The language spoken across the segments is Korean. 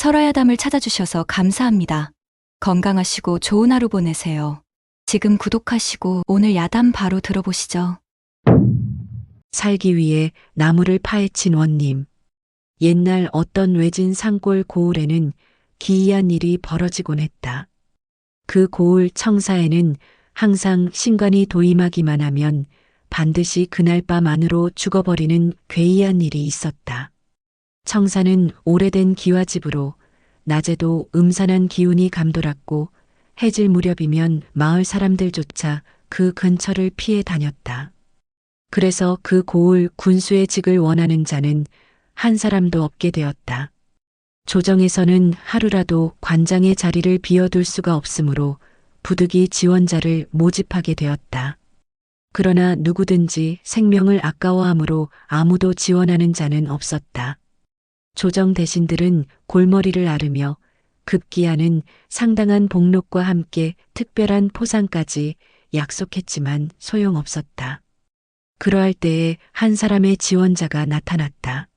설화야담을 찾아주셔서 감사합니다. 건강하시고 좋은 하루 보내세요. 지금 구독하시고 오늘 야담 바로 들어보시죠. 살기 위해 나무를 파헤친 원님. 옛날 어떤 외진 산골 고을에는 기이한 일이 벌어지곤 했다. 그 고을 청사에는 항상 신관이 도임하기만 하면 반드시 그날 밤 안으로 죽어버리는 괴이한 일이 있었다. 청사는 오래된 기와집으로 낮에도 음산한 기운이 감돌았고 해질 무렵이면 마을 사람들조차 그 근처를 피해 다녔다. 그래서 그 고을 군수의 직을 원하는 자는 한 사람도 없게 되었다. 조정에서는 하루라도 관장의 자리를 비워둘 수가 없으므로 부득이 지원자를 모집하게 되었다. 그러나 누구든지 생명을 아까워하므로 아무도 지원하는 자는 없었다. 조정 대신들은 골머리를 앓으며 급기야는 상당한 복록과 함께 특별한 포상까지 약속했지만 소용없었다. 그러할 때에 한 사람의 지원자가 나타났다.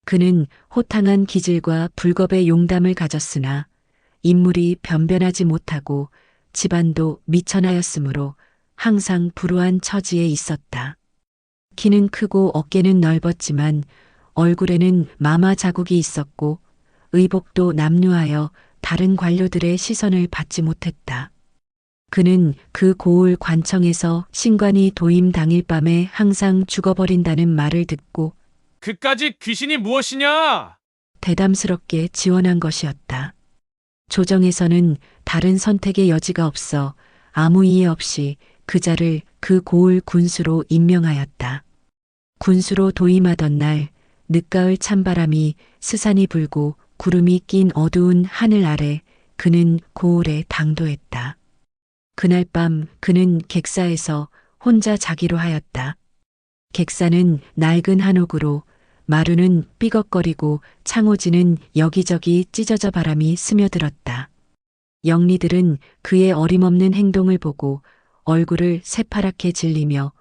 그는 호탕한 기질과 불겁의 용담을 가졌으나 인물이 변변하지 못하고 집안도 미천하였으므로 항상 불우한 처지에 있었다. 키는 크고 어깨는 넓었지만 얼굴에는 마마 자국이 있었고 의복도 남루하여 다른 관료들의 시선을 받지 못했다. 그는 그 고을 관청에서 신관이 도임 당일 밤에 항상 죽어버린다는 말을 듣고 그까짓 귀신이 무엇이냐? 대담스럽게 지원한 것이었다. 조정에서는 다른 선택의 여지가 없어 아무 이해 없이 그자를 그 고을 군수로 임명하였다. 군수로 도임하던 날 늦가을 찬바람이 스산이 불고 구름이 낀 어두운 하늘 아래 그는 고을에 당도했다. 그날 밤 그는 객사에서 혼자 자기로 하였다. 객사는 낡은 한옥으로 마루는 삐걱거리고 창호지는 여기저기 찢어져 바람이 스며들었다. 영리들은 그의 어림없는 행동을 보고 얼굴을 새파랗게 질리며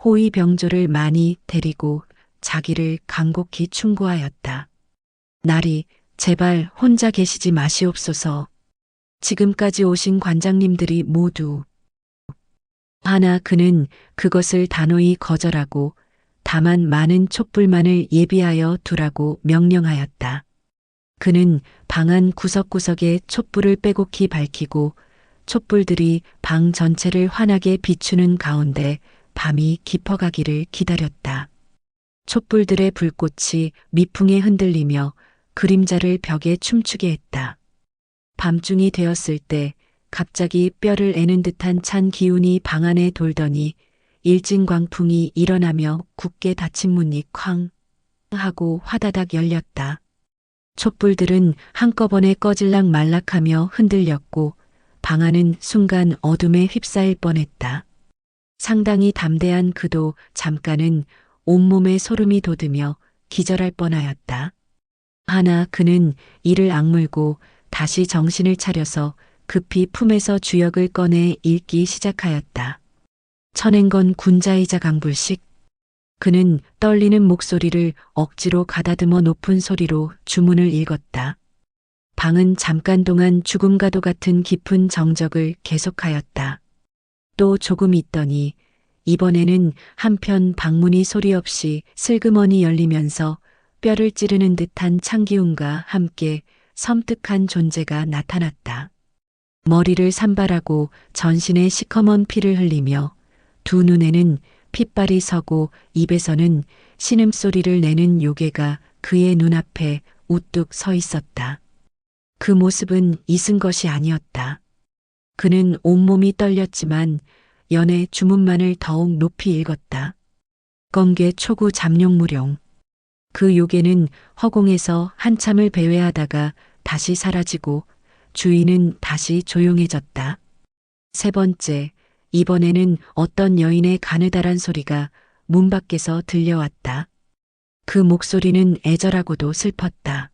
호위병조를 많이 데리고 자기를 간곡히 충고하였다. 날이 제발 혼자 계시지 마시옵소서. 지금까지 오신 관장님들이 모두 하나 그는 그것을 단호히 거절하고 다만 많은 촛불만을 예비하여 두라고 명령하였다. 그는 방 안 구석구석에 촛불을 빼곡히 밝히고 촛불들이 방 전체를 환하게 비추는 가운데 밤이 깊어가기를 기다렸다. 촛불들의 불꽃이 미풍에 흔들리며 그림자를 벽에 춤추게 했다. 밤중이 되었을 때 갑자기 뼈를 애는 듯한 찬 기운이 방 안에 돌더니 일진광풍이 일어나며 굳게 닫힌 문이 쾅 하고 화다닥 열렸다. 촛불들은 한꺼번에 꺼질락 말락하며 흔들렸고 방 안은 순간 어둠에 휩싸일 뻔했다. 상당히 담대한 그도 잠깐은 온몸에 소름이 돋으며 기절할 뻔하였다. 하나 그는 이를 악물고 다시 정신을 차려서 급히 품에서 주역을 꺼내 읽기 시작하였다. 천행건 군자이자 강불식. 그는 떨리는 목소리를 억지로 가다듬어 높은 소리로 주문을 읽었다. 방은 잠깐 동안 죽음과도 같은 깊은 정적을 계속하였다. 또 조금 있더니 이번에는 한편 방문이 소리 없이 슬그머니 열리면서 뼈를 찌르는 듯한 찬기운과 함께 섬뜩한 존재가 나타났다. 머리를 산발하고 전신에 시커먼 피를 흘리며 두 눈에는 핏발이 서고 입에서는 신음소리를 내는 요괴가 그의 눈앞에 우뚝 서 있었다. 그 모습은 이승 것이 아니었다. 그는 온몸이 떨렸지만 연애 주문만을 더욱 높이 읽었다. 건개 초구 잠룡무룡. 그 요괴는 허공에서 한참을 배회하다가 다시 사라지고 주위는 다시 조용해졌다. 세 번째, 이번에는 어떤 여인의 가느다란 소리가 문 밖에서 들려왔다. 그 목소리는 애절하고도 슬펐다.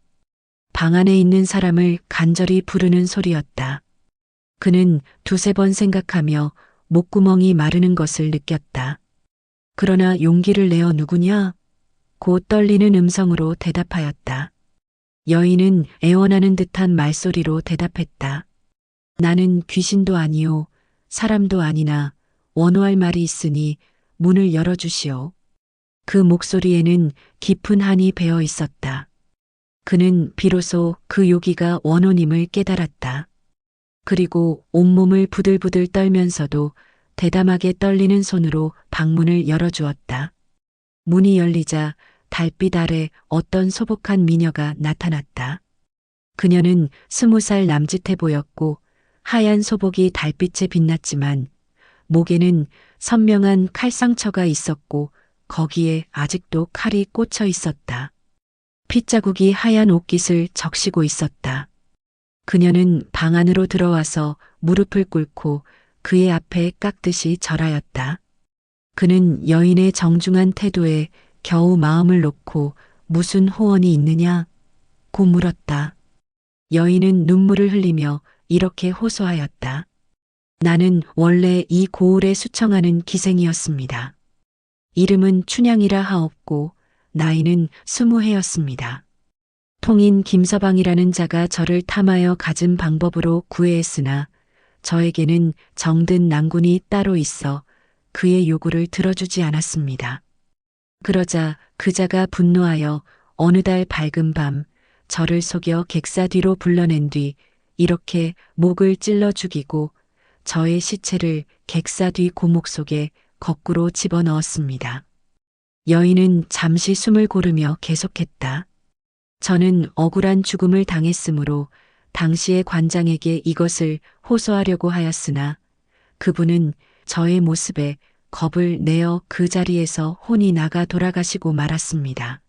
방 안에 있는 사람을 간절히 부르는 소리였다. 그는 두세 번 생각하며 목구멍이 마르는 것을 느꼈다. 그러나 용기를 내어 누구냐? 곧 떨리는 음성으로 대답하였다. 여인은 애원하는 듯한 말소리로 대답했다. 나는 귀신도 아니요, 사람도 아니나 원호할 말이 있으니 문을 열어주시오. 그 목소리에는 깊은 한이 배어 있었다. 그는 비로소 그 요기가 원호님을 깨달았다. 그리고 온몸을 부들부들 떨면서도 대담하게 떨리는 손으로 방문을 열어주었다. 문이 열리자 달빛 아래 어떤 소복한 미녀가 나타났다. 그녀는 20살 남짓해 보였고 하얀 소복이 달빛에 빛났지만 목에는 선명한 칼상처가 있었고 거기에 아직도 칼이 꽂혀 있었다. 핏자국이 하얀 옷깃을 적시고 있었다. 그녀는 방 안으로 들어와서 무릎을 꿇고 그의 앞에 깍듯이 절하였다. 그는 여인의 정중한 태도에 겨우 마음을 놓고 무슨 호언이 있느냐? 고 물었다. 여인은 눈물을 흘리며 이렇게 호소하였다. 나는 원래 이 고을에 수청하는 기생이었습니다. 이름은 춘향이라 하옵고 나이는 20해였습니다. 통인 김서방이라는 자가 저를 탐하여 가진 방법으로 구애했으나 저에게는 정든 낭군이 따로 있어 그의 요구를 들어주지 않았습니다. 그러자 그 자가 분노하여 어느 달 밝은 밤 저를 속여 객사 뒤로 불러낸 뒤 이렇게 목을 찔러 죽이고 저의 시체를 객사 뒤 고목 속에 거꾸로 집어넣었습니다. 여인은 잠시 숨을 고르며 계속했다. 저는 억울한 죽음을 당했으므로 당시의 관장에게 이것을 호소하려고 하였으나 그분은 저의 모습에 겁을 내어 그 자리에서 혼이 나가 돌아가시고 말았습니다.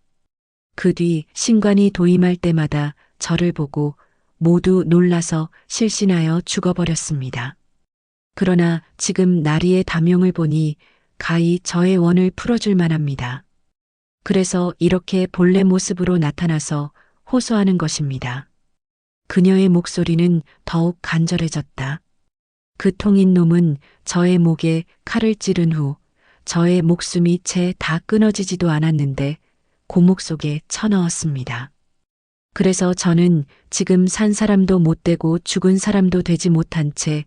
그 뒤 신관이 도임할 때마다 저를 보고 모두 놀라서 실신하여 죽어버렸습니다. 그러나 지금 나리의 담용을 보니 가히 저의 원을 풀어줄 만합니다. 그래서 이렇게 본래 모습으로 나타나서 호소하는 것입니다. 그녀의 목소리는 더욱 간절해졌다. 그 통인 놈은 저의 목에 칼을 찌른 후 저의 목숨이 채 다 끊어지지도 않았는데 고목 속에 쳐넣었습니다. 그래서 저는 지금 산 사람도 못 되고 죽은 사람도 되지 못한 채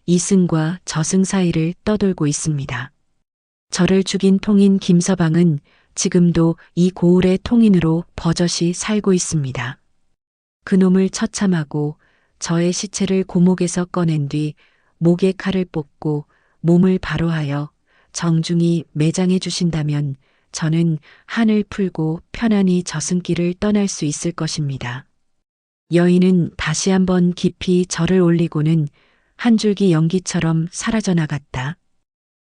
이승과 저승 사이를 떠돌고 있습니다. 저를 죽인 통인 김서방은 지금도 이 고을의 통인으로 버젓이 살고 있습니다. 그놈을 처참하고 저의 시체를 고목에서 꺼낸 뒤 목에 칼을 뽑고 몸을 바로하여 정중히 매장해 주신다면 저는 한을 풀고 편안히 저승길을 떠날 수 있을 것입니다. 여인은 다시 한번 깊이 절을 올리고는 한 줄기 연기처럼 사라져 나갔다.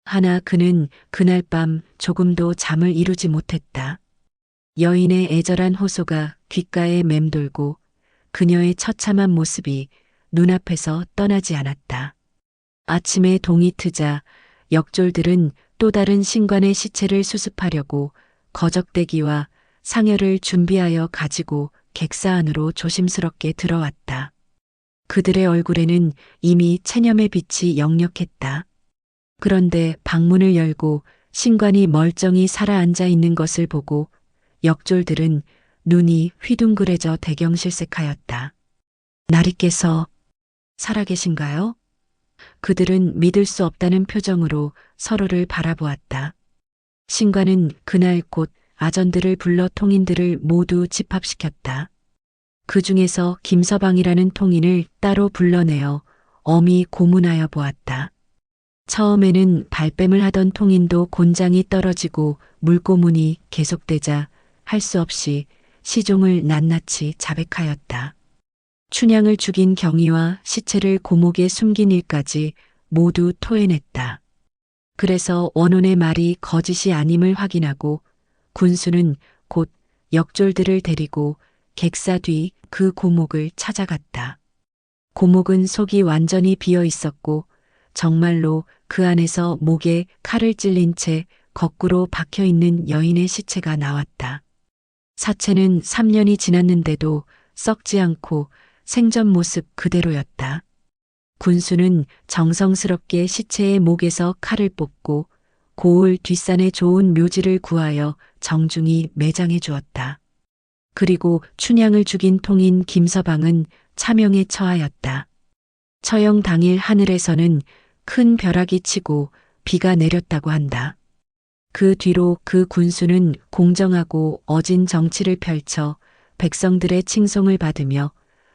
하나 그는 그날 밤 조금도 잠을 이루지 못했다. 여인의 애절한 호소가 귓가에 맴돌고 그녀의 처참한 모습이 눈앞에서 떠나지 않았다. 아침에 동이 트자 역졸들은 또 다른 신관의 시체를 수습하려고 거적대기와 상여를 준비하여 가지고 객사 안으로 조심스럽게 들어왔다. 그들의 얼굴에는 이미 체념의 빛이 역력했다. 그런데 방문을 열고 신관이 멀쩡히 살아앉아 있는 것을 보고 역졸들은 눈이 휘둥그레져 대경실색하였다. 나리께서 살아계신가요? 그들은 믿을 수 없다는 표정으로 서로를 바라보았다. 신관은 그날 곧 아전들을 불러 통인들을 모두 집합시켰다. 그 중에서 김서방이라는 통인을 따로 불러내어 엄히 고문하여 보았다. 처음에는 발뺌을 하던 통인도 곤장이 떨어지고 물고문이 계속되자 할 수 없이 시종을 낱낱이 자백하였다. 춘향을 죽인 경위와 시체를 고목에 숨긴 일까지 모두 토해냈다. 그래서 원혼의 말이 거짓이 아님을 확인하고 군수는 곧 역졸들을 데리고 객사 뒤 그 고목을 찾아갔다. 고목은 속이 완전히 비어 있었고 정말로 그 안에서 목에 칼을 찔린 채 거꾸로 박혀 있는 여인의 시체가 나왔다. 사체는 3년이 지났는데도 썩지 않고 생전 모습 그대로였다. 군수는 정성스럽게 시체의 목에서 칼을 뽑고 고을 뒷산에 좋은 묘지를 구하여 정중히 매장해 주었다. 그리고 춘향을 죽인 통인 김서방은 차명에 처하였다. 처형 당일 하늘에서는 큰 벼락이 치고 비가 내렸다고 한다. 그 뒤로 그 군수는 공정하고 어진 정치를 펼쳐 백성들의 칭송을 받으며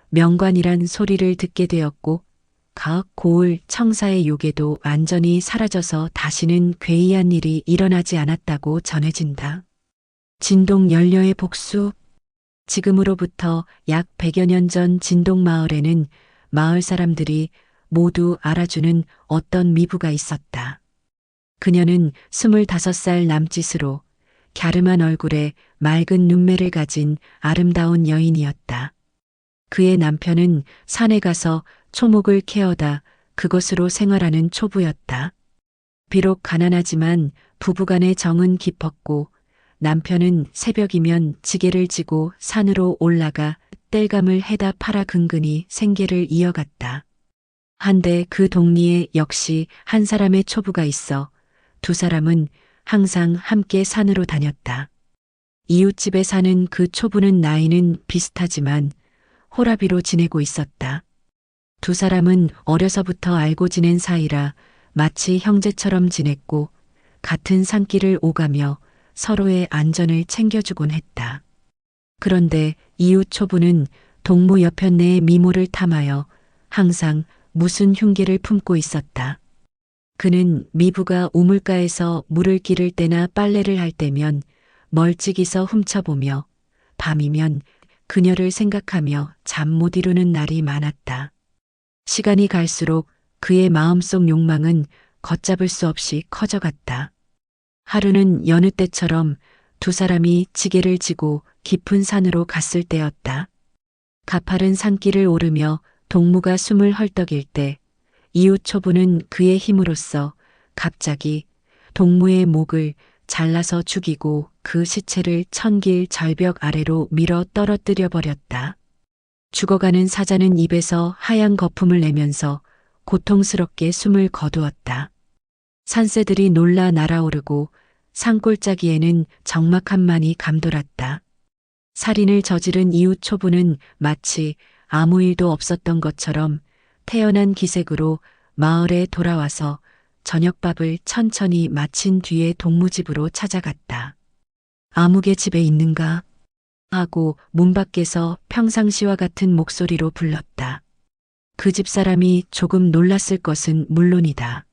명관이란 소리를 듣게 되었고 가을 고을 청사의 요괴도 완전히 사라져서 다시는 괴이한 일이 일어나지 않았다고 전해진다. 진동 연려의 복수. 지금으로부터 약 100여 년 전 진동 마을에는 마을 사람들이 모두 알아주는 어떤 미부가 있었다. 그녀는 25살 남짓으로 갸름한 얼굴에 맑은 눈매를 가진 아름다운 여인이었다. 그의 남편은 산에 가서 초목을 캐어다 그것으로 생활하는 초부였다. 비록 가난하지만 부부간의 정은 깊었고 남편은 새벽이면 지게를 지고 산으로 올라가 땔감을 해다 팔아 근근히 생계를 이어갔다. 한데 그 동리에 역시 한 사람의 초부가 있어 두 사람은 항상 함께 산으로 다녔다. 이웃집에 사는 그 초부는 나이는 비슷하지만 호라비로 지내고 있었다. 두 사람은 어려서부터 알고 지낸 사이라 마치 형제처럼 지냈고 같은 산길을 오가며 서로의 안전을 챙겨주곤 했다. 그런데 이웃 초부는 동무 여편네의 미모를 탐하여 항상 무슨 흉계를 품고 있었다. 그는 미부가 우물가에서 물을 기를 때나 빨래를 할 때면 멀찍이서 훔쳐보며 밤이면 그녀를 생각하며 잠 못 이루는 날이 많았다. 시간이 갈수록 그의 마음속 욕망은 걷잡을 수 없이 커져갔다. 하루는 여느 때처럼 두 사람이 지게를 지고 깊은 산으로 갔을 때였다. 가파른 산길을 오르며 동무가 숨을 헐떡일 때 이웃 초부는 그의 힘으로써 갑자기 동무의 목을 잘라서 죽이고 그 시체를 천길 절벽 아래로 밀어 떨어뜨려 버렸다. 죽어가는 사자는 입에서 하얀 거품을 내면서 고통스럽게 숨을 거두었다. 산새들이 놀라 날아오르고 산골짜기에는 적막함만이 감돌았다. 살인을 저지른 이웃 초부는 마치 아무 일도 없었던 것처럼 태연한 기색으로 마을에 돌아와서 저녁밥을 천천히 마친 뒤에 동무집으로 찾아갔다. 아무개 집에 있는가? 하고 문 밖에서 평상시와 같은 목소리로 불렀다. 그 집 사람이 조금 놀랐을 것은 물론이다.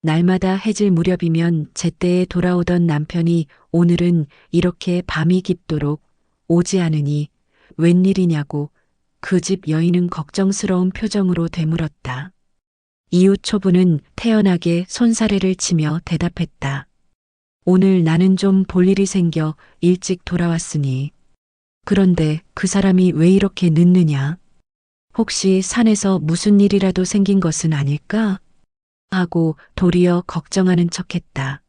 날마다 해질 무렵이면 제때에 돌아오던 남편이 오늘은 이렇게 밤이 깊도록 오지 않으니 웬일이냐고 그 집 여인은 걱정스러운 표정으로 되물었다. 이웃 초부는 태연하게 손사래를 치며 대답했다. 오늘 나는 좀 볼 일이 생겨 일찍 돌아왔으니. 그런데 그 사람이 왜 이렇게 늦느냐? 혹시 산에서 무슨 일이라도 생긴 것은 아닐까? 하고 도리어 걱정하는 척했다.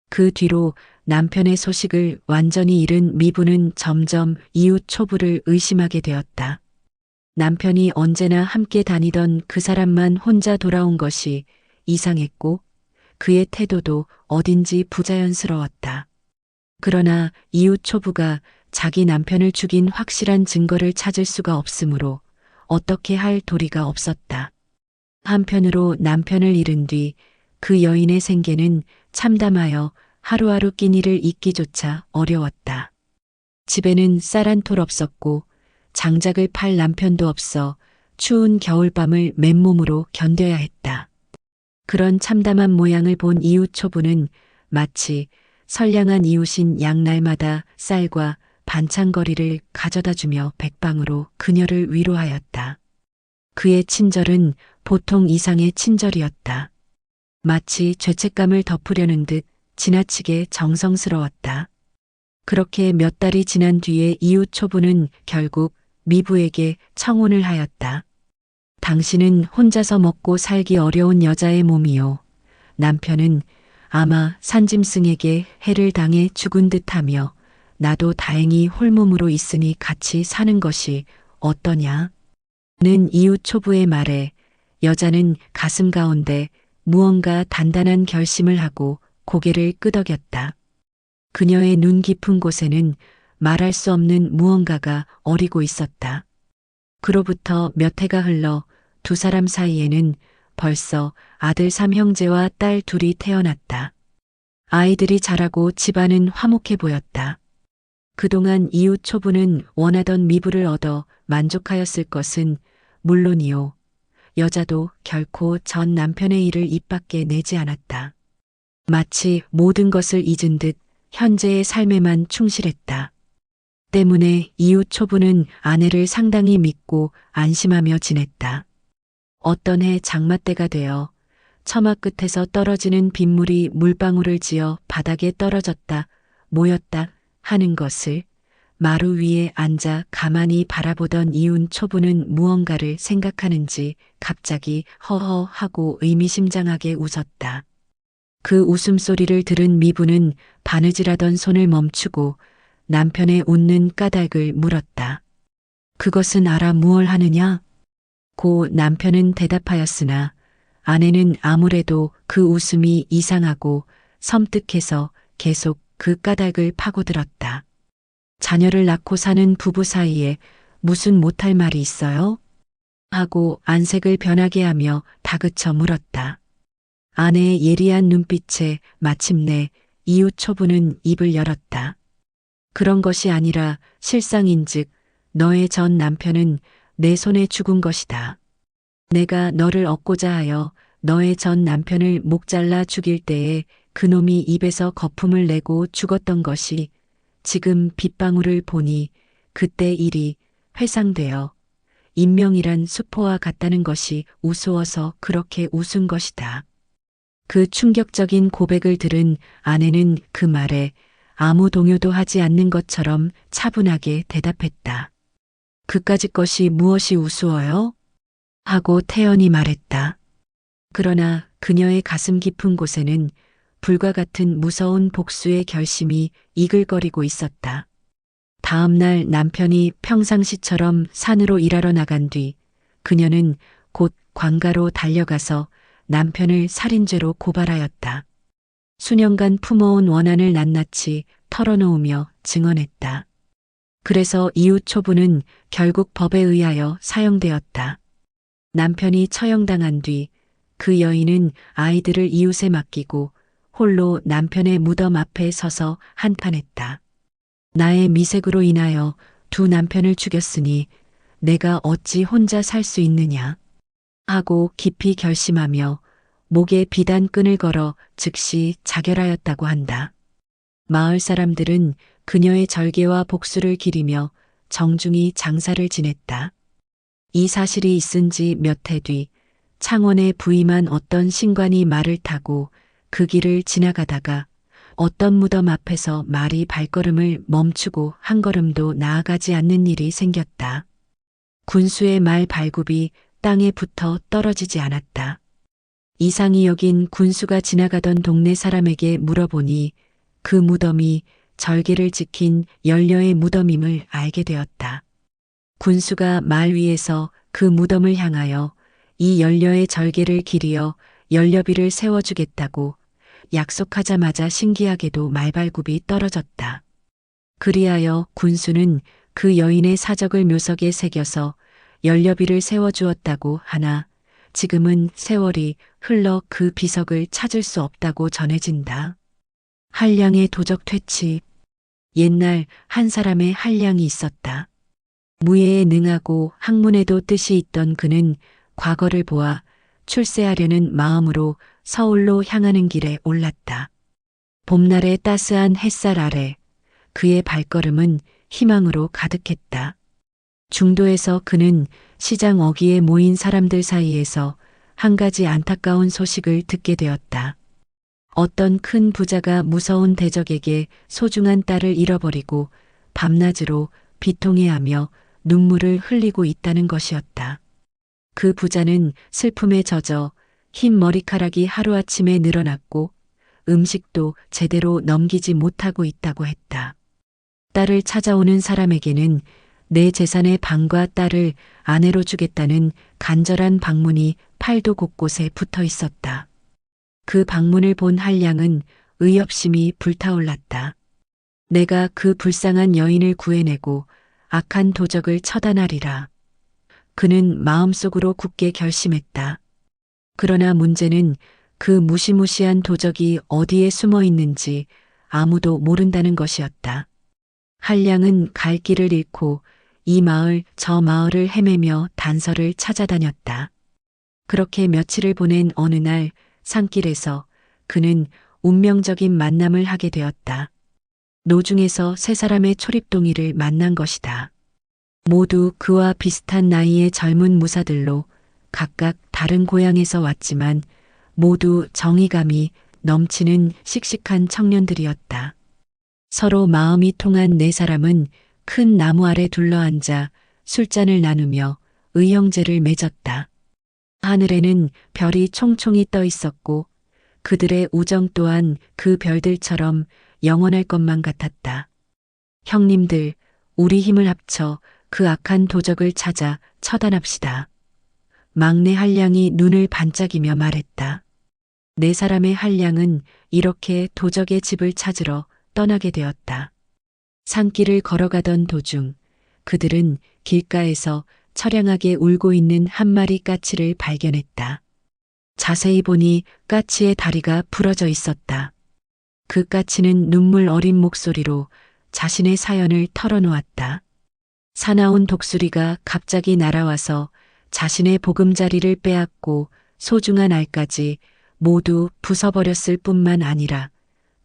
그 뒤로 남편의 소식을 완전히 잃은 미부는 점점 이웃 초부를 의심하게 되었다. 남편이 언제나 함께 다니던 그 사람만 혼자 돌아온 것이 이상했고 그의 태도도 어딘지 부자연스러웠다. 그러나 이웃 초부가 자기 남편을 죽인 확실한 증거를 찾을 수가 없으므로 어떻게 할 도리가 없었다. 한편으로 남편을 잃은 뒤 그 여인의 생계는 참담하여 하루하루 끼니를 잇기조차 어려웠다. 집에는 쌀 한 톨 없었고 장작을 팔 남편도 없어 추운 겨울밤을 맨몸으로 견뎌야 했다. 그런 참담한 모양을 본 이웃 초부는 마치 선량한 이웃인 양날마다 쌀과 반찬거리를 가져다주며 백방으로 그녀를 위로하였다. 그의 친절은 보통 이상의 친절이었다. 마치 죄책감을 덮으려는 듯 지나치게 정성스러웠다. 그렇게 몇 달이 지난 뒤에 이웃 초부는 결국 미부에게 청혼을 하였다. 당신은 혼자서 먹고 살기 어려운 여자의 몸이요. 남편은 아마 산짐승에게 해를 당해 죽은 듯하며 나도 다행히 홀몸으로 있으니 같이 사는 것이 어떠냐? 는 이웃 초부의 말에 여자는 가슴 가운데 무언가 단단한 결심을 하고 고개를 끄덕였다. 그녀의 눈 깊은 곳에는 말할 수 없는 무언가가 어리고 있었다. 그로부터 몇 해가 흘러 두 사람 사이에는 벌써 아들 3형제와 딸 둘이 태어났다. 아이들이 자라고 집안은 화목해 보였다. 그동안 이웃 초부는 원하던 미부를 얻어 만족하였을 것은 물론이요. 여자도 결코 전 남편의 일을 입 밖에 내지 않았다. 마치 모든 것을 잊은 듯 현재의 삶에만 충실했다. 때문에 이웃 초부는 아내를 상당히 믿고 안심하며 지냈다. 어떤 해 장마 때가 되어 처마 끝에서 떨어지는 빗물이 물방울을 지어 바닥에 떨어졌다, 모였다 하는 것을 마루 위에 앉아 가만히 바라보던 이웃 초부는 무언가를 생각하는지 갑자기 허허 하고 의미심장하게 웃었다. 그 웃음소리를 들은 미부는 바느질하던 손을 멈추고 남편의 웃는 까닭을 물었다. 그것은 알아 무얼 하느냐? 고 남편은 대답하였으나 아내는 아무래도 그 웃음이 이상하고 섬뜩해서 계속 그 까닭을 파고들었다. 자녀를 낳고 사는 부부 사이에 무슨 못할 말이 있어요? 하고 안색을 변하게 하며 다그쳐 물었다. 아내의 예리한 눈빛에 마침내 이웃 초부는 입을 열었다. 그런 것이 아니라 실상인즉 너의 전 남편은 내 손에 죽은 것이다. 내가 너를 얻고자 하여 너의 전 남편을 목 잘라 죽일 때에 그놈이 입에서 거품을 내고 죽었던 것이 지금 빗방울을 보니 그때 일이 회상되어 인명이란 수포와 같다는 것이 우스워서 그렇게 웃은 것이다. 그 충격적인 고백을 들은 아내는 그 말에 아무 동요도 하지 않는 것처럼 차분하게 대답했다. 그까짓 것이 무엇이 우스워요? 하고 태연히 말했다. 그러나 그녀의 가슴 깊은 곳에는 불과 같은 무서운 복수의 결심이 이글거리고 있었다. 다음 날 남편이 평상시처럼 산으로 일하러 나간 뒤 그녀는 곧 관가로 달려가서 남편을 살인죄로 고발하였다. 수년간 품어온 원한을 낱낱이 털어놓으며 증언했다. 그래서 이웃 초부는 결국 법에 의하여 사형되었다. 남편이 처형당한 뒤 그 여인은 아이들을 이웃에 맡기고 홀로 남편의 무덤 앞에 서서 한탄했다. 나의 미색으로 인하여 두 남편을 죽였으니 내가 어찌 혼자 살 수 있느냐 하고 깊이 결심하며 목에 비단 끈을 걸어 즉시 자결하였다고 한다. 마을 사람들은 그녀의 절개와 복수를 기리며 정중히 장사를 지냈다. 이 사실이 있은 지 몇 해 뒤 창원에 부임한 어떤 신관이 말을 타고 그 길을 지나가다가 어떤 무덤 앞에서 말이 발걸음을 멈추고 한 걸음도 나아가지 않는 일이 생겼다. 군수의 말 발굽이 땅에 붙어 떨어지지 않았다. 이상히 여긴 군수가 지나가던 동네 사람에게 물어보니 그 무덤이 절개를 지킨 연려의 무덤임을 알게 되었다. 군수가 말 위에서 그 무덤을 향하여 이 연려의 절개를 기리어 연려비를 세워주겠다고 약속하자마자 신기하게도 말발굽이 떨어졌다. 그리하여 군수는 그 여인의 사적을 묘석에 새겨서 연려비를 세워주었다고 하나 지금은 세월이 흘러 그 비석을 찾을 수 없다고 전해진다. 한량의 도적 퇴치. 옛날 한 사람의 한량이 있었다. 무예에 능하고 학문에도 뜻이 있던 그는 과거를 보아 출세하려는 마음으로 서울로 향하는 길에 올랐다. 봄날의 따스한 햇살 아래 그의 발걸음은 희망으로 가득했다. 중도에서 그는 시장 어귀에 모인 사람들 사이에서 한 가지 안타까운 소식을 듣게 되었다. 어떤 큰 부자가 무서운 대적에게 소중한 딸을 잃어버리고 밤낮으로 비통해하며 눈물을 흘리고 있다는 것이었다. 그 부자는 슬픔에 젖어 흰 머리카락이 하루아침에 늘어났고 음식도 제대로 넘기지 못하고 있다고 했다. 딸을 찾아오는 사람에게는 내 재산의 반과 딸을 아내로 주겠다는 간절한 방문이 팔도 곳곳에 붙어 있었다. 그 방문을 본 한량은 의협심이 불타올랐다. 내가 그 불쌍한 여인을 구해내고 악한 도적을 처단하리라. 그는 마음속으로 굳게 결심했다. 그러나 문제는 그 무시무시한 도적이 어디에 숨어 있는지 아무도 모른다는 것이었다. 한량은 갈 길을 잃고 이 마을 저 마을을 헤매며 단서를 찾아다녔다. 그렇게 며칠을 보낸 어느 날 산길에서 그는 운명적인 만남을 하게 되었다. 노중에서 세 사람의 초립동이를 만난 것이다. 모두 그와 비슷한 나이의 젊은 무사들로 각각 다른 고향에서 왔지만 모두 정의감이 넘치는 씩씩한 청년들이었다. 서로 마음이 통한 네 사람은 큰 나무 아래 둘러앉아 술잔을 나누며 의형제를 맺었다. 하늘에는 별이 총총히 떠 있었고 그들의 우정 또한 그 별들처럼 영원할 것만 같았다. 형님들, 우리 힘을 합쳐 그 악한 도적을 찾아 처단합시다. 막내 한량이 눈을 반짝이며 말했다. 네 사람의 한량은 이렇게 도적의 집을 찾으러 떠나게 되었다. 산길을 걸어가던 도중 그들은 길가에서 처량하게 울고 있는 한 마리 까치를 발견했다. 자세히 보니 까치의 다리가 부러져 있었다. 그 까치는 눈물 어린 목소리로 자신의 사연을 털어놓았다. 사나운 독수리가 갑자기 날아와서 자신의 보금자리를 빼앗고 소중한 알까지 모두 부숴버렸을 뿐만 아니라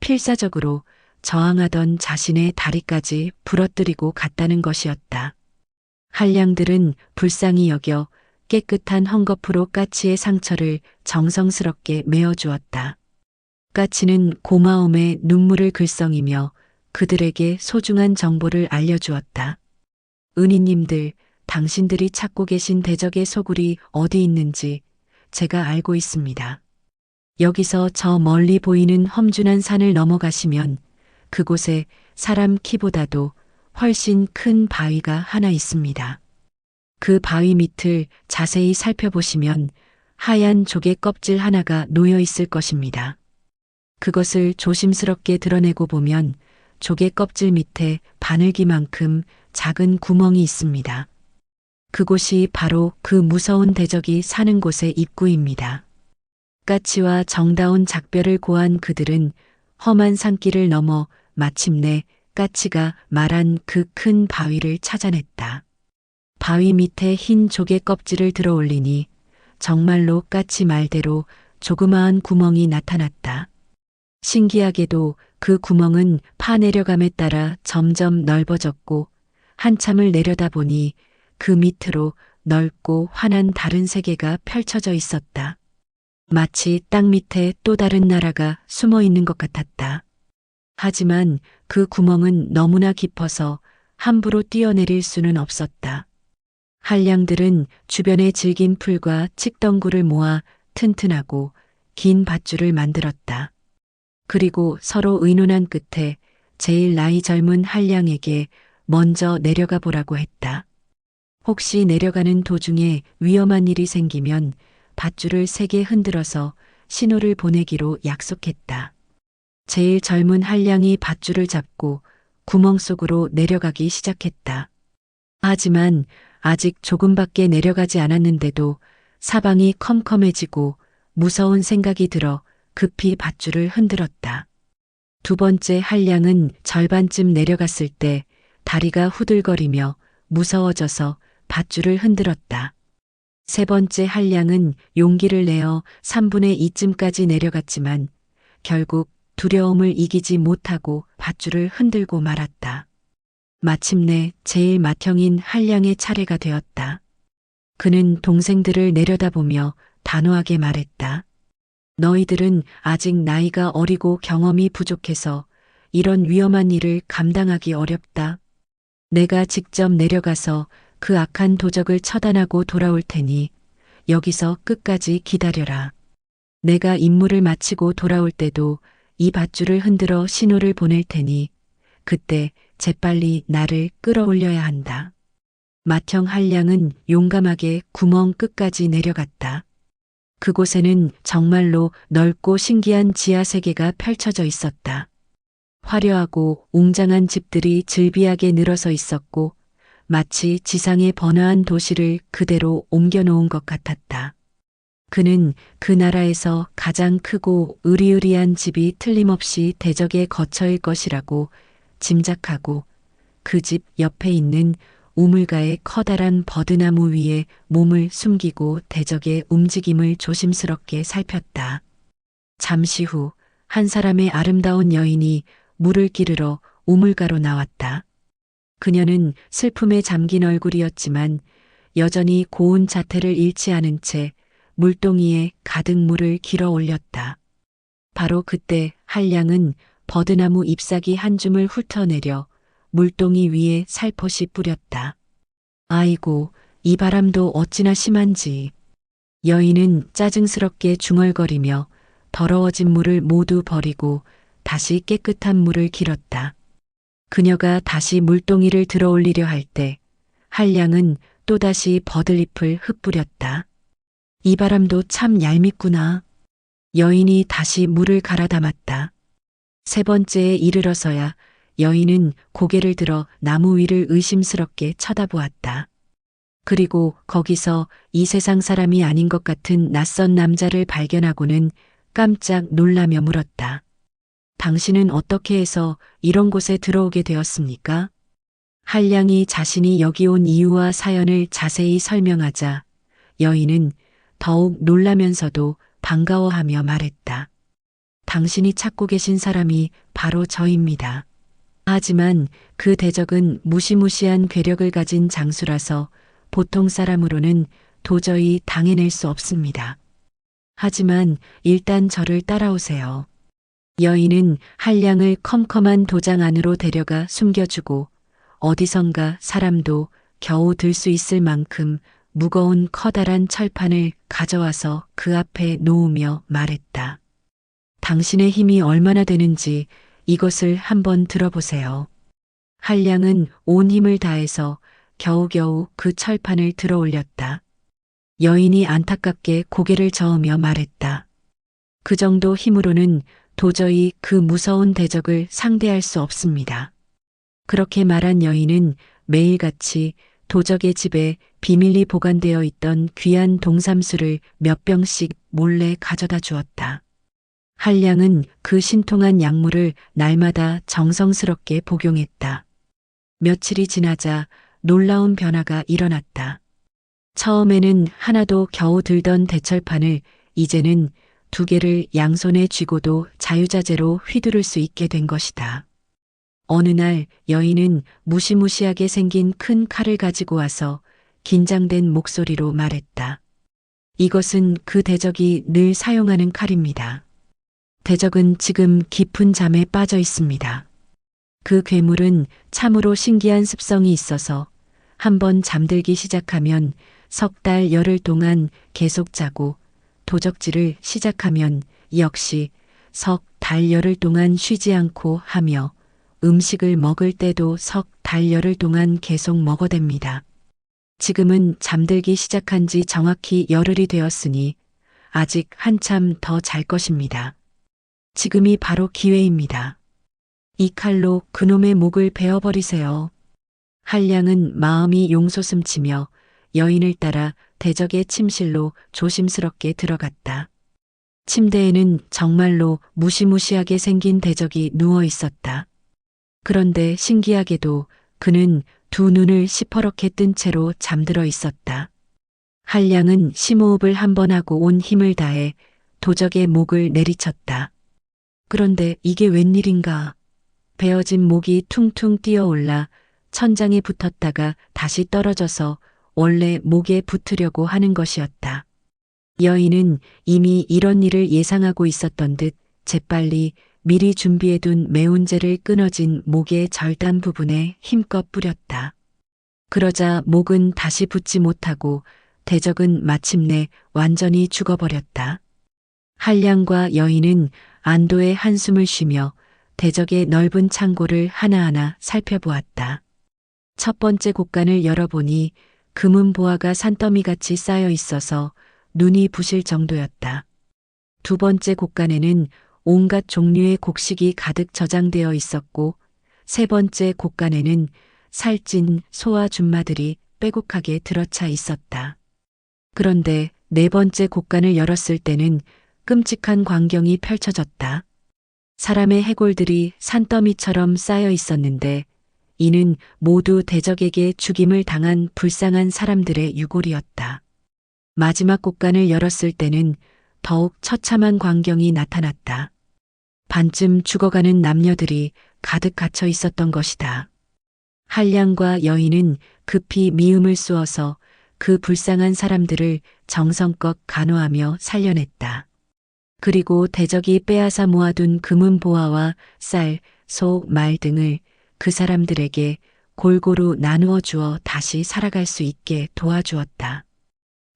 필사적으로 저항하던 자신의 다리까지 부러뜨리고 갔다는 것이었다. 한량들은 불쌍히 여겨 깨끗한 헝겊으로 까치의 상처를 정성스럽게 메어주었다. 까치는 고마움에 눈물을 글썽이며 그들에게 소중한 정보를 알려주었다. 은희님들, 당신들이 찾고 계신 대적의 소굴이 어디 있는지 제가 알고 있습니다. 여기서 저 멀리 보이는 험준한 산을 넘어가시면 그곳에 사람 키보다도 훨씬 큰 바위가 하나 있습니다. 그 바위 밑을 자세히 살펴보시면 하얀 조개 껍질 하나가 놓여 있을 것입니다. 그것을 조심스럽게 드러내고 보면 조개 껍질 밑에 바늘기만큼 작은 구멍이 있습니다. 그곳이 바로 그 무서운 대적이 사는 곳의 입구입니다. 까치와 정다운 작별을 고한 그들은 험한 산길을 넘어 마침내 까치가 말한 그 큰 바위를 찾아냈다. 바위 밑에 흰 조개 껍질을 들어 올리니 정말로 까치 말대로 조그마한 구멍이 나타났다. 신기하게도 그 구멍은 파내려감에 따라 점점 넓어졌고 한참을 내려다보니 그 밑으로 넓고 환한 다른 세계가 펼쳐져 있었다. 마치 땅 밑에 또 다른 나라가 숨어 있는 것 같았다. 하지만 그 구멍은 너무나 깊어서 함부로 뛰어내릴 수는 없었다. 한량들은 주변의 질긴 풀과 칡덩굴을 모아 튼튼하고 긴 밧줄을 만들었다. 그리고 서로 의논한 끝에 제일 나이 젊은 한량에게 먼저 내려가 보라고 했다. 혹시 내려가는 도중에 위험한 일이 생기면 밧줄을 세게 흔들어서 신호를 보내기로 약속했다. 제일 젊은 한량이 밧줄을 잡고 구멍 속으로 내려가기 시작했다. 하지만 아직 조금밖에 내려가지 않았는데도 사방이 컴컴해지고 무서운 생각이 들어 급히 밧줄을 흔들었다. 두 번째 한량은 절반쯤 내려갔을 때 다리가 후들거리며 무서워져서 밧줄을 흔들었다. 세 번째 한량은 용기를 내어 3분의 2쯤까지 내려갔지만 결국 두려움을 이기지 못하고 밧줄을 흔들고 말았다. 마침내 제일 맏형인 한량의 차례가 되었다. 그는 동생들을 내려다보며 단호하게 말했다. 너희들은 아직 나이가 어리고 경험이 부족해서 이런 위험한 일을 감당하기 어렵다. 내가 직접 내려가서 그 악한 도적을 처단하고 돌아올 테니 여기서 끝까지 기다려라. 내가 임무를 마치고 돌아올 때도 이 밧줄을 흔들어 신호를 보낼 테니 그때 재빨리 나를 끌어올려야 한다. 맏형 한량은 용감하게 구멍 끝까지 내려갔다. 그곳에는 정말로 넓고 신기한 지하 세계가 펼쳐져 있었다. 화려하고 웅장한 집들이 즐비하게 늘어서 있었고 마치 지상의 번화한 도시를 그대로 옮겨놓은 것 같았다. 그는 그 나라에서 가장 크고 으리으리한 집이 틀림없이 대적의 거처일 것이라고 짐작하고 그 집 옆에 있는 우물가의 커다란 버드나무 위에 몸을 숨기고 대적의 움직임을 조심스럽게 살폈다. 잠시 후 한 사람의 아름다운 여인이 물을 기르러 우물가로 나왔다. 그녀는 슬픔에 잠긴 얼굴이었지만 여전히 고운 자태를 잃지 않은 채 물동이에 가득 물을 길어 올렸다. 바로 그때 한량은 버드나무 잎사귀 한 줌을 훑어내려 물동이 위에 살포시 뿌렸다. 아이고, 이 바람도 어찌나 심한지. 여인은 짜증스럽게 중얼거리며 더러워진 물을 모두 버리고 다시 깨끗한 물을 길었다. 그녀가 다시 물동이를 들어 올리려 할 때 한량은 또다시 버들잎을 흩뿌렸다. 이 바람도 참 얄밉구나. 여인이 다시 물을 갈아 담았다. 세 번째에 이르러서야 여인은 고개를 들어 나무 위를 의심스럽게 쳐다보았다. 그리고 거기서 이 세상 사람이 아닌 것 같은 낯선 남자를 발견하고는 깜짝 놀라며 물었다. 당신은 어떻게 해서 이런 곳에 들어오게 되었습니까? 한량이 자신이 여기 온 이유와 사연을 자세히 설명하자 여인은 더욱 놀라면서도 반가워하며 말했다. 당신이 찾고 계신 사람이 바로 저입니다. 하지만 그 대적은 무시무시한 괴력을 가진 장수라서 보통 사람으로는 도저히 당해낼 수 없습니다. 하지만 일단 저를 따라오세요. 여인은 한량을 컴컴한 도장 안으로 데려가 숨겨주고 어디선가 사람도 겨우 들 수 있을 만큼 무거운 커다란 철판을 가져와서 그 앞에 놓으며 말했다. 당신의 힘이 얼마나 되는지 이것을 한번 들어보세요. 한량은 온 힘을 다해서 겨우겨우 그 철판을 들어 올렸다. 여인이 안타깝게 고개를 저으며 말했다. 그 정도 힘으로는 도저히 그 무서운 대적을 상대할 수 없습니다. 그렇게 말한 여인은 매일같이 도적의 집에 비밀리 보관되어 있던 귀한 동삼수를 몇 병씩 몰래 가져다 주었다. 한량은 그 신통한 약물을 날마다 정성스럽게 복용했다. 며칠이 지나자 놀라운 변화가 일어났다. 처음에는 하나도 겨우 들던 대철판을 이제는 2개를 양손에 쥐고도 자유자재로 휘두를 수 있게 된 것이다. 어느 날 여인은 무시무시하게 생긴 큰 칼을 가지고 와서 긴장된 목소리로 말했다. 이것은 그 대적이 늘 사용하는 칼입니다. 대적은 지금 깊은 잠에 빠져 있습니다. 그 괴물은 참으로 신기한 습성이 있어서 한번 잠들기 시작하면 3달 열흘 동안 계속 자고 도적질을 시작하면 역시 3달 열흘 동안 쉬지 않고 하며 음식을 먹을 때도 3달 열흘 동안 계속 먹어댑니다. 지금은 잠들기 시작한 지 정확히 열흘이 되었으니 아직 한참 더 잘 것입니다. 지금이 바로 기회입니다. 이 칼로 그놈의 목을 베어버리세요. 한량은 마음이 용솟음치며 여인을 따라 대적의 침실로 조심스럽게 들어갔다. 침대에는 정말로 무시무시하게 생긴 대적이 누워 있었다. 그런데 신기하게도 그는 2 눈을 시퍼렇게 뜬 채로 잠들어 있었다. 한량은 심호흡을 한 번 하고 온 힘을 다해 도적의 목을 내리쳤다. 그런데 이게 웬일인가? 베어진 목이 퉁퉁 뛰어올라 천장에 붙었다가 다시 떨어져서 원래 목에 붙으려고 하는 것이었다. 여인은 이미 이런 일을 예상하고 있었던 듯 재빨리 미리 준비해둔 매운제를 끊어진 목의 절단 부분에 힘껏 뿌렸다. 그러자 목은 다시 붙지 못하고 대적은 마침내 완전히 죽어버렸다. 한량과 여인은 안도의 한숨을 쉬며 대적의 넓은 창고를 하나하나 살펴보았다. 첫 번째 곳간을 열어보니 금은 보화가 산더미같이 쌓여 있어서 눈이 부실 정도였다. 2번째 곳간에는 온갖 종류의 곡식이 가득 저장되어 있었고, 세 번째 곡간에는 살찐 소와 준마들이 빼곡하게 들어차 있었다. 그런데 네 번째 곡간을 열었을 때는 끔찍한 광경이 펼쳐졌다. 사람의 해골들이 산더미처럼 쌓여 있었는데 이는 모두 대적에게 죽임을 당한 불쌍한 사람들의 유골이었다. 마지막 곡간을 열었을 때는 더욱 처참한 광경이 나타났다. 반쯤 죽어가는 남녀들이 가득 갇혀 있었던 것이다. 한량과 여인은 급히 미음을 쏘어서 그 불쌍한 사람들을 정성껏 간호하며 살려냈다. 그리고 대적이 빼앗아 모아둔 금은 보화와 쌀, 소, 말 등을 그 사람들에게 골고루 나누어 주어 다시 살아갈 수 있게 도와주었다.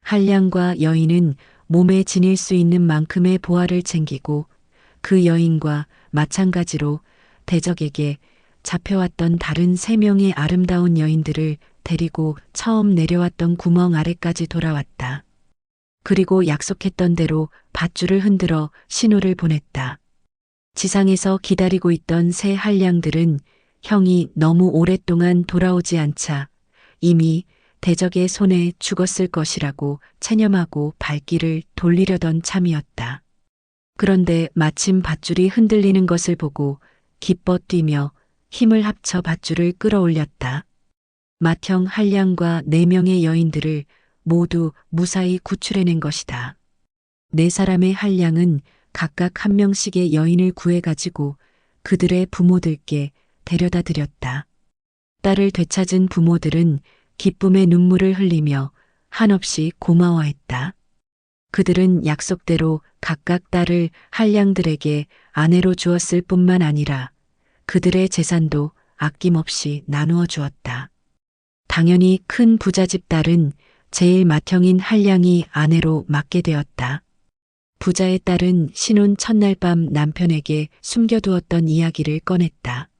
한량과 여인은 몸에 지닐 수 있는 만큼의 보화를 챙기고 그 여인과 마찬가지로 대적에게 잡혀왔던 다른 3명의 아름다운 여인들을 데리고 처음 내려왔던 구멍 아래까지 돌아왔다. 그리고 약속했던 대로 밧줄을 흔들어 신호를 보냈다. 지상에서 기다리고 있던 새 한량들은 형이 너무 오랫동안 돌아오지 않자 이미 대적의 손에 죽었을 것이라고 체념하고 발길을 돌리려던 참이었다. 그런데 마침 밧줄이 흔들리는 것을 보고 기뻐 뛰며 힘을 합쳐 밧줄을 끌어올렸다. 맏형 한량과 4명의 여인들을 모두 무사히 구출해낸 것이다. 4사람의 한량은 각각 1명씩의 여인을 구해가지고 그들의 부모들께 데려다 드렸다. 딸을 되찾은 부모들은 기쁨의 눈물을 흘리며 한없이 고마워했다. 그들은 약속대로 각각 딸을 한량들에게 아내로 주었을 뿐만 아니라 그들의 재산도 아낌없이 나누어 주었다. 당연히 큰 부잣집 딸은 제일 맏형인 한량이 아내로 맡게 되었다. 부자의 딸은 신혼 첫날 밤 남편에게 숨겨두었던 이야기를 꺼냈다.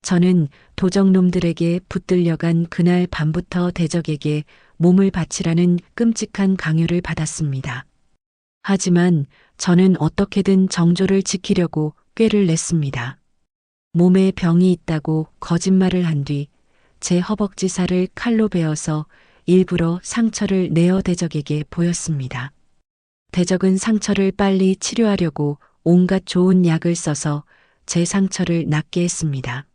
저는 도적놈들에게 붙들려간 그날 밤부터 대적에게 몸을 바치라는 끔찍한 강요를 받았습니다. 하지만 저는 어떻게든 정조를 지키려고 꾀를 냈습니다. 몸에 병이 있다고 거짓말을 한 뒤 제 허벅지 살을 칼로 베어서 일부러 상처를 내어 대적에게 보였습니다. 대적은 상처를 빨리 치료하려고 온갖 좋은 약을 써서 제 상처를 낫게 했습니다.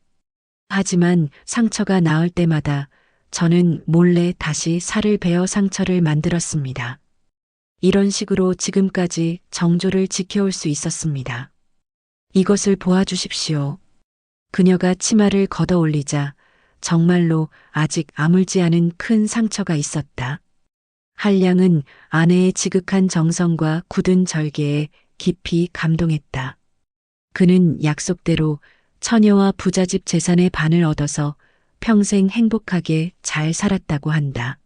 하지만 상처가 나을 때마다 저는 몰래 다시 살을 베어 상처를 만들었습니다. 이런 식으로 지금까지 정조를 지켜올 수 있었습니다. 이것을 보아주십시오. 그녀가 치마를 걷어 올리자 정말로 아직 아물지 않은 큰 상처가 있었다. 한량은 아내의 지극한 정성과 굳은 절개에 깊이 감동했다. 그는 약속대로 처녀와 부잣집 재산의 반을 얻어서 평생 행복하게 잘 살았다고 한다.